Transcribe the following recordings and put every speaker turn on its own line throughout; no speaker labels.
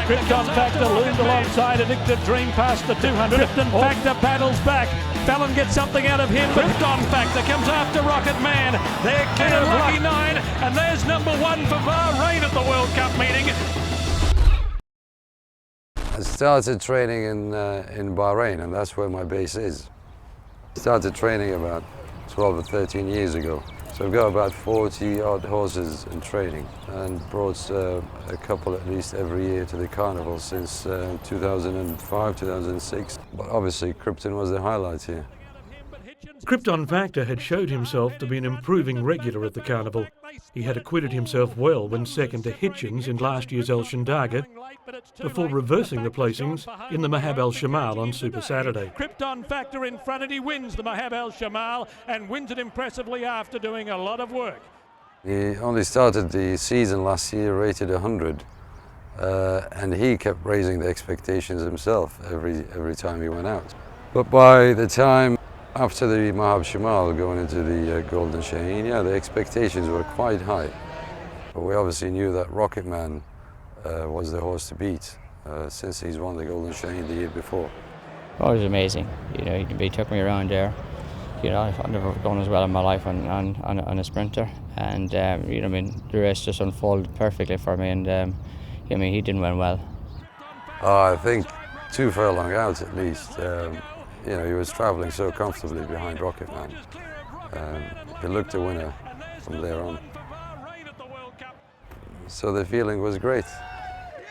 Krypton Factor loomed alongside Addictive Dream past the 200. Krypton Factor paddles back. Fallon gets something out of him. Krypton Factor comes after Rocket Man. They're clear of Lucky 9, and there's number 1 for Bahrain at the World Cup meeting.
I started training in Bahrain, and that's where my base is. Started training about 12 or 13 years ago. So I've got about 40 odd horses in training and brought a couple at least every year to the carnival since 2005, 2006. But obviously Krypton was the highlight here.
Krypton Factor had showed himself to be an improving regular at the carnival. He had acquitted himself well when second to Hitchens in last year's El Shandaga, before reversing the placings in the Mahab El Shamal on Super Saturday. Krypton Factor in front, and he wins the Mahab El Shamal and wins it impressively after doing a lot of work.
He only started the season last year rated 100, and he kept raising the expectations himself every time he went out. But by the time after the Mahab Shamal going into the Golden Shaheen, yeah, the expectations were quite high. But we obviously knew that Rocket Man was the horse to beat since he's won the Golden Shaheen the year before.
Oh, it was amazing. You know, he took me around there. You know, I've never gone as well in my life on a sprinter, and you know, I mean, the race just unfolded perfectly for me, and I mean, he didn't win well.
I think 2 furlong out at least. You know, he was travelling so comfortably behind Rocket Man. He looked a winner from there on. So the feeling was great.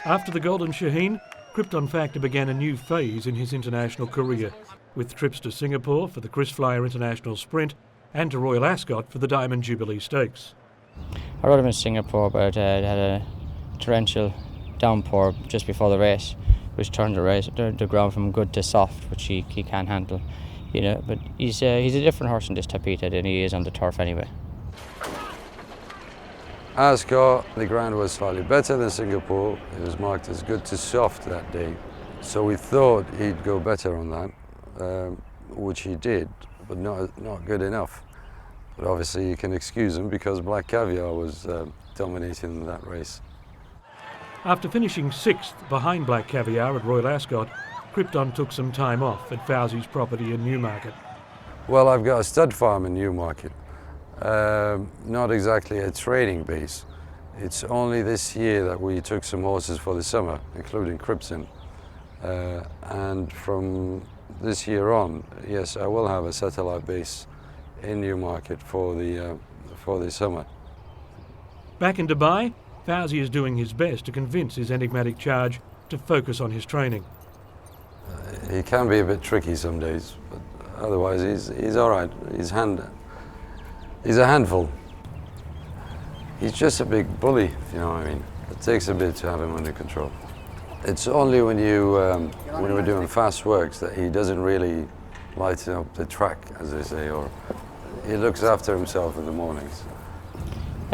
After the Golden Shaheen, Krypton Factor began a new phase in his international career, with trips to Singapore for the Chris Flyer International Sprint and to Royal Ascot for the Diamond Jubilee Stakes.
I rode him in Singapore, but it had a torrential downpour just before the race, which turned the ground from good to soft, which he can't handle. You know, but he's a different horse in this tapeta than he is on the turf anyway.
Ascot, the ground was slightly better than Singapore. It was marked as good to soft that day. So we thought he'd go better on that, which he did, but not good enough. But obviously you can excuse him because Black Caviar was dominating that race.
After finishing 6th behind Black Caviar at Royal Ascot, Krypton took some time off at Fawzi's property in Newmarket.
Well, I've got a stud farm in Newmarket. Not exactly a training base. It's only this year that we took some horses for the summer, including Krypton. And from this year on, yes, I will have a satellite base in Newmarket for the summer.
Back in Dubai, Fawzi is doing his best to convince his enigmatic charge to focus on his training.
He can be a bit tricky some days, but otherwise he's all right. He's a handful. He's just a big bully, if you know what I mean. It takes a bit to have him under control. It's only when we're doing fast works that he doesn't really lighten up the track, as they say, or he looks after himself in the mornings.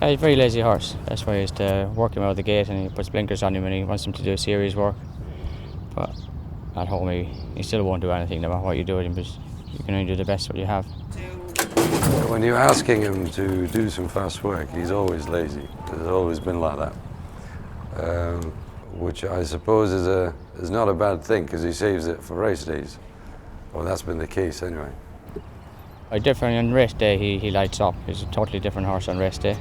He's a very lazy horse. That's why he has to work him out of the gate, and he puts blinkers on him when he wants him to do serious work. But at home, he still won't do anything, no matter what you do with him, because you can only do the best what you have.
When you're asking him to do some fast work, he's always lazy. It's always been like that, which I suppose is not a bad thing because he saves it for race days. Well, that's been the case anyway.
Different on race day, he lights up. He's a totally different horse on race day.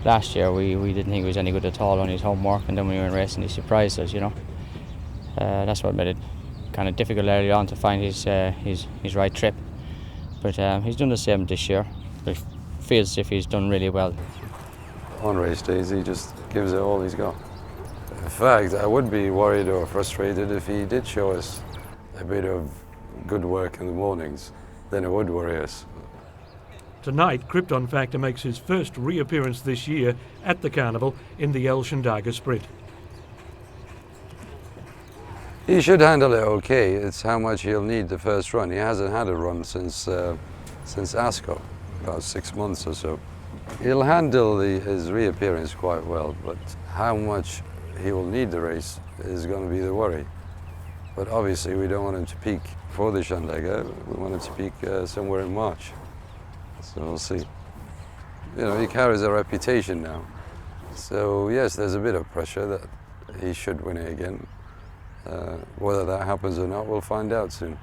Last year we didn't think he was any good at all on his homework, and then when we were in racing he surprised us, you know. That's what made it kind of difficult early on to find his right trip. But he's done the same this year. But it feels as if he's done really well.
On race days he just gives it all he's got. In fact, I would be worried or frustrated if he did show us a bit of good work in the mornings. Then it would worry us.
Tonight, Krypton Factor makes his first reappearance this year at the carnival in the El Shandaga Sprint.
He should handle it okay. It's how much he'll need the first run. He hasn't had a run since Ascot, about 6 months or so. He'll handle his reappearance quite well, but how much he will need the race is going to be the worry. But obviously we don't want him to peak for the Shandaga. We want him to peak somewhere in March. So we'll see. You know, he carries a reputation now. So yes, there's a bit of pressure that he should win it again. Whether that happens or not, we'll find out soon.